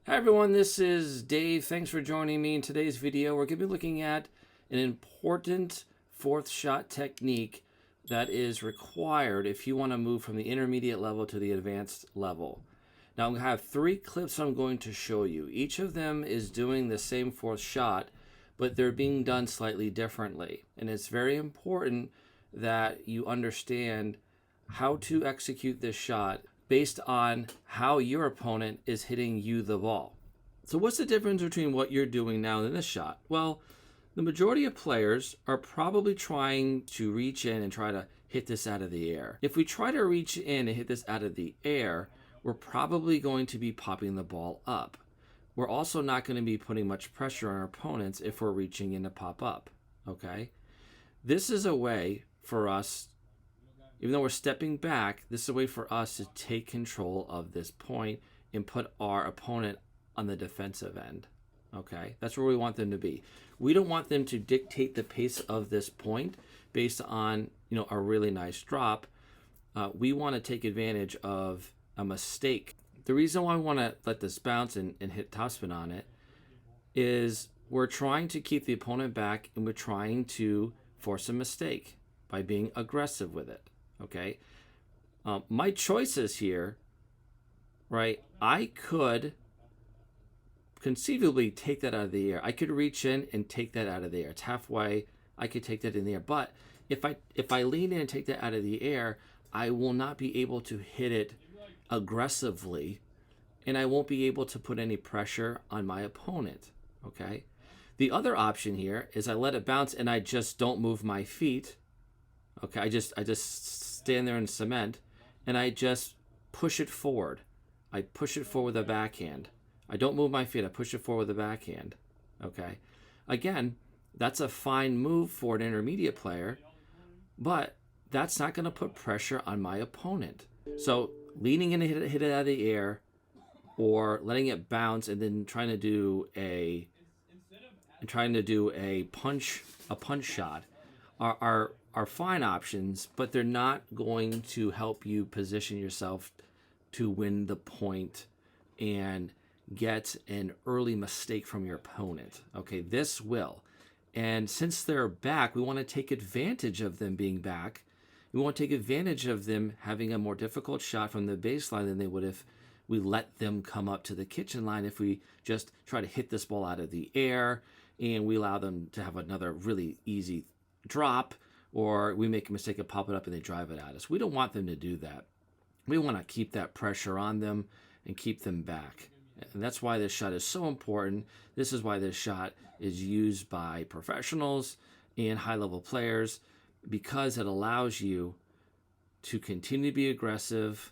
Hi everyone, this is Dave. Thanks for joining me in today's video. We're going to be looking at an important fourth shot technique that is required if you want to move from the intermediate level to the advanced level. Now I'm going to have 3 clips I'm going to show you. Each of them is doing the same fourth shot, but they're being done slightly differently. And it's very important that you understand how to execute this shot based on how your opponent is hitting you the ball. So what's the difference between what you're doing now and this shot? Well, the majority of players are probably trying to reach in and try to hit this out of the air. If we try to reach in and hit this out of the air, we're probably going to be popping the ball up. We're also not going to be putting much pressure on our opponents if we're reaching in to pop up, okay? This is a way for us, even though we're stepping back, this is a way for us to take control of this point and put our opponent on the defensive end. Okay, that's where we want them to be. We don't want them to dictate the pace of this point based on, a really nice drop. We want to take advantage of a mistake. The reason why I want to let this bounce and hit topspin on it is we're trying to keep the opponent back, and we're trying to force a mistake by being aggressive with it. Okay, my choices here, right? I could conceivably take that out of the air. I could reach in and take that out of the air. It's halfway. I could take that in the air. But if I lean in and take that out of the air, I will not be able to hit it aggressively, and I won't be able to put any pressure on my opponent. Okay. The other option here is I let it bounce and I just don't move my feet. Okay, I just stand there in cement and I just push it forward. I push it forward with a backhand. I don't move my feet. I push it forward with a backhand. Okay, again, that's a fine move for an intermediate player, but that's not going to put pressure on my opponent. So leaning in to hit it out of the air, or letting it bounce and then trying to do a punch shot are fine options, but they're not going to help you position yourself to win the point and get an early mistake from your opponent. Okay, this will. And since they're back, we want to take advantage of them being back. We want to take advantage of them having a more difficult shot from the baseline than they would if we let them come up to the kitchen line. If we just try to hit this ball out of the air and we allow them to have another really easy drop, or we make a mistake and pop it up and they drive it at us. We don't want them to do that. We want to keep that pressure on them and keep them back. And that's why this shot is so important. This is why this shot is used by professionals and high-level players, because it allows you to continue to be aggressive,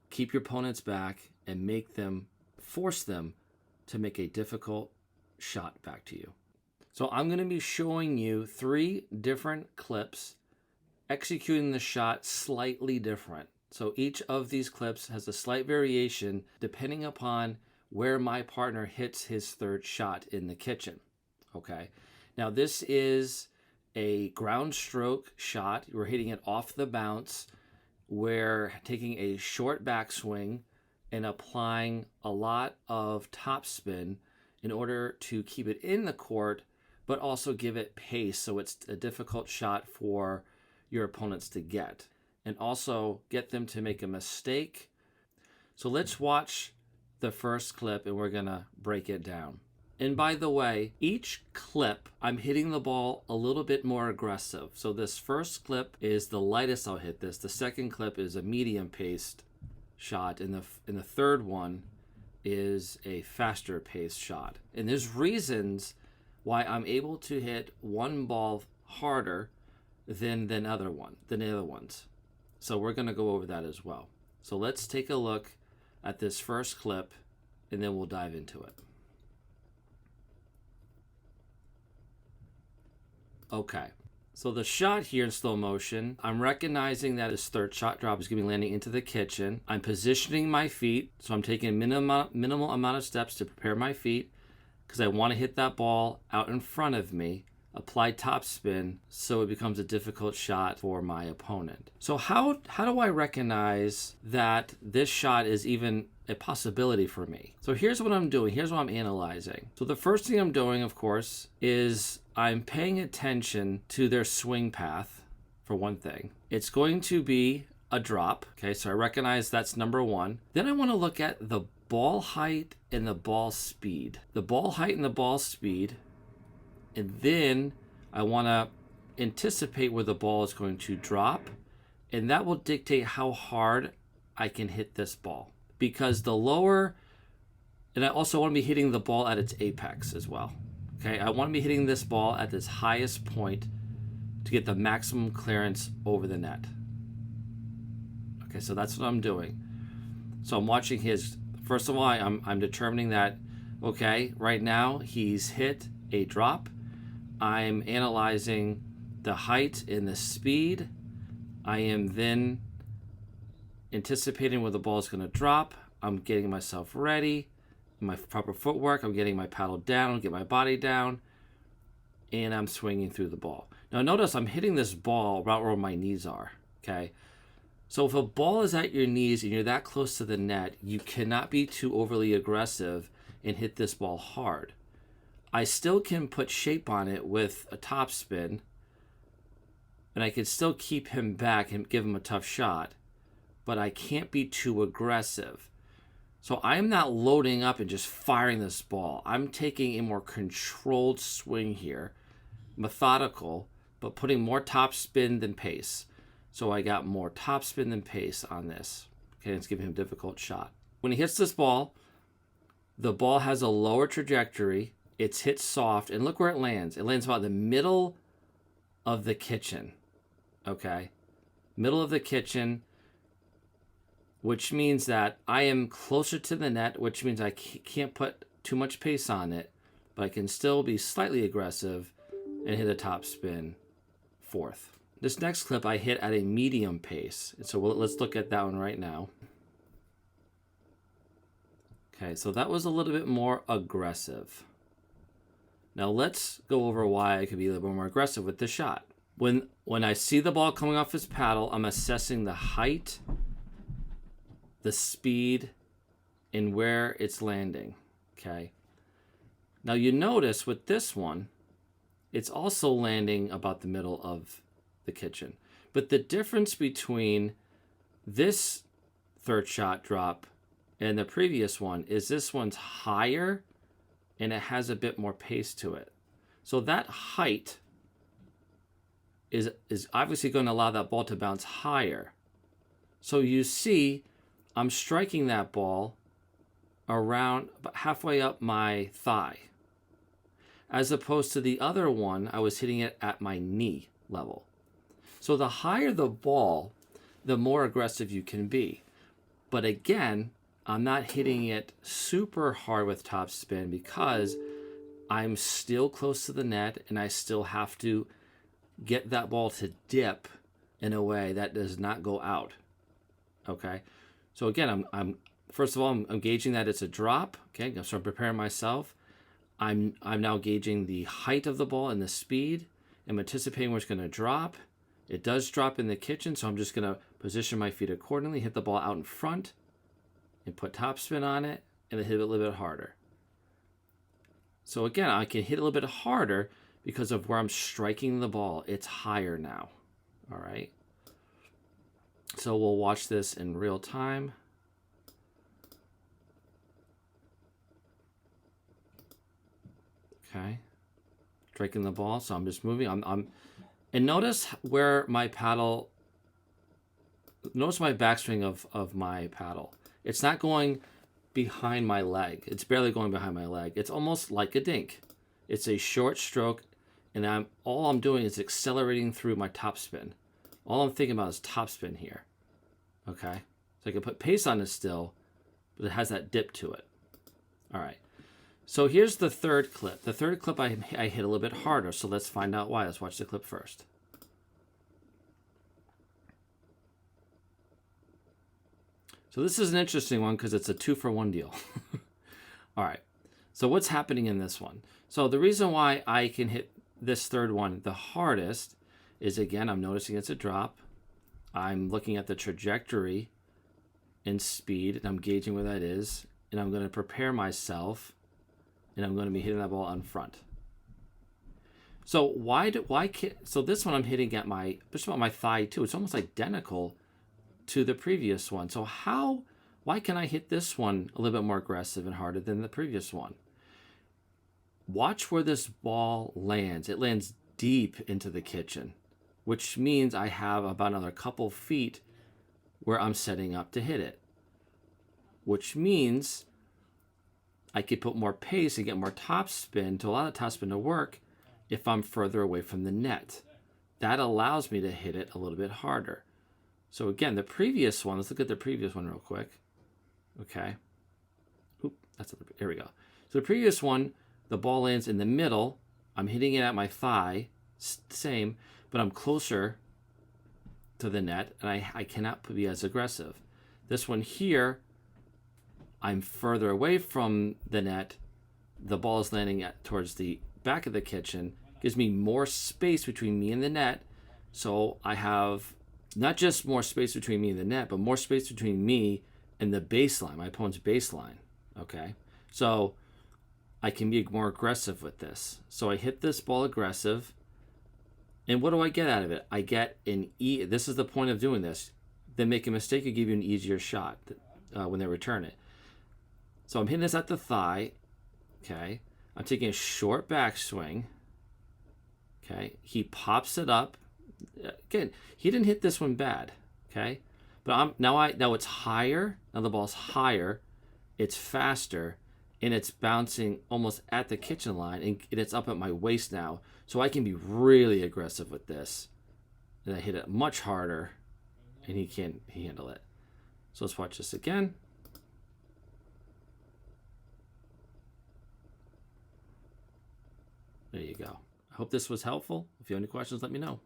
keep your opponents back, and force them to make a difficult shot back to you. So I'm going to be showing you 3 different clips executing the shot slightly different. So each of these clips has a slight variation depending upon where my partner hits his third shot in the kitchen. Okay. Now this is a ground stroke shot. We're hitting it off the bounce. We're taking a short backswing and applying a lot of topspin in order to keep it in the court, but also give it pace so it's a difficult shot for your opponents to get, and also get them to make a mistake. So let's watch the first clip and we're gonna break it down. And by the way, each clip I'm hitting the ball a little bit more aggressive. So this first clip is the lightest I'll hit this. The second clip is a medium paced shot, and the third one is a faster paced shot. And there's reasons why I'm able to hit one ball harder than the other ones. So we're going to go over that as well. So let's take a look at this first clip and then we'll dive into it. Okay, so the shot here in slow motion, I'm recognizing that his third shot drop is going to be landing into the kitchen. I'm positioning my feet, so I'm taking a minimal amount of steps to prepare my feet because I want to hit that ball out in front of me, apply topspin, so it becomes a difficult shot for my opponent. So how do I recognize that this shot is even a possibility for me. So here's what I'm doing. Here's what I'm analyzing. So the first thing I'm doing, of course, is I'm paying attention to their swing path, for one thing. It's going to be a drop. Okay, so I recognize that's number one. Then I want to look at the ball height and the ball speed. The ball height and the ball speed. And then I want to anticipate where the ball is going to drop. And that will dictate how hard I can hit this ball. Because the lower, and I also want to be hitting the ball at its apex as well. Okay, I want to be hitting this ball at its highest point to get the maximum clearance over the net. Okay, so that's what I'm doing. So I'm watching his, first of all, I'm determining that, okay, right now he's hit a drop. I'm analyzing the height and the speed. I am then anticipating where the ball is going to drop. I'm getting myself ready, my proper footwork. I'm getting my paddle down, get my body down, and I'm swinging through the ball. Now notice I'm hitting this ball right where my knees are, okay? So if a ball is at your knees and you're that close to the net, you cannot be too overly aggressive and hit this ball hard. I still can put shape on it with a topspin, and I can still keep him back and give him a tough shot, but I can't be too aggressive. So I'm not loading up and just firing this ball. I'm taking a more controlled swing here, methodical, but putting more topspin than pace. So I got more topspin than pace on this. Okay, it's giving him a difficult shot. When he hits this ball, the ball has a lower trajectory. It's hit soft, and look where it lands. It lands about the middle of the kitchen. Okay, middle of the kitchen, which means that I am closer to the net, which means I can't put too much pace on it, but I can still be slightly aggressive and hit a topspin fourth. This next clip I hit at a medium pace. So let's look at that one right now. Okay, so that was a little bit more aggressive. Now let's go over why I could be a little bit more aggressive with this shot. When I see the ball coming off his paddle, I'm assessing the height, the speed, and where it's landing, okay? Now you notice with this one, it's also landing about the middle of the kitchen. But the difference between this third shot drop and the previous one is this one's higher and it has a bit more pace to it. So that height is obviously going to allow that ball to bounce higher. So you see, I'm striking that ball around about halfway up my thigh. As opposed to the other one, I was hitting it at my knee level. So the higher the ball, the more aggressive you can be. But again, I'm not hitting it super hard with topspin because I'm still close to the net and I still have to get that ball to dip in a way that does not go out. Okay? So again, I'm first of all, I'm gauging that it's a drop. Okay, so I'm preparing myself. I'm now gauging the height of the ball and the speed. I'm anticipating where it's going to drop. It does drop in the kitchen, so I'm just going to position my feet accordingly, hit the ball out in front, and put topspin on it, and hit it a little bit harder. So again, I can hit a little bit harder because of where I'm striking the ball. It's higher now. All right. So we'll watch this in real time. Okay. Striking the ball, so I'm just moving. And notice where my paddle, notice my backswing of my paddle. It's not going behind my leg. It's barely going behind my leg. It's almost like a dink. It's a short stroke, and all I'm doing is accelerating through my topspin. All I'm thinking about is topspin here. Okay? So I can put pace on it still, but it has that dip to it. All right. So here's the third clip. The third clip I hit a little bit harder, so let's find out why. Let's watch the clip first. So this is an interesting one because it's a 2-for-1 deal. All right. So what's happening in this one? So the reason why I can hit this third one the hardest is, again, I'm noticing it's a drop. I'm looking at the trajectory and speed, and I'm gauging where that is, and I'm going to prepare myself, and I'm going to be hitting that ball on front. So so this one I'm hitting at just about my thigh too. It's almost identical to the previous one. So why can I hit this one a little bit more aggressive and harder than the previous one? Watch where this ball lands. It lands deep into the kitchen, which means I have about another couple feet where I'm setting up to hit it, which means I could put more pace and get more topspin to allow the topspin to work if I'm further away from the net. That allows me to hit it a little bit harder. So again, the previous one, let's look at the previous one real quick. Okay. Here we go. So the previous one, the ball lands in the middle. I'm hitting it at my thigh, same, but I'm closer to the net, and I cannot be as aggressive. This one here, I'm further away from the net. The ball is landing towards the back of the kitchen, gives me more space between me and the net. So I have not just more space between me and the net, but more space between me and the baseline, my opponent's baseline. Okay, so I can be more aggressive with this. So I hit this ball aggressive, and what do I get out of it? I get this is the point of doing this. They make a mistake, you give you an easier shot when they return it. So I'm hitting this at the thigh. Okay, I'm taking a short backswing. Okay, he pops it up. Again, he didn't hit this one bad. Okay, but now it's higher. Now the ball's higher. It's faster, and it's bouncing almost at the kitchen line, and it's up at my waist now. So I can be really aggressive with this, and I hit it much harder, and he can't handle it. So let's watch this again. There you go. I hope this was helpful. If you have any questions, let me know.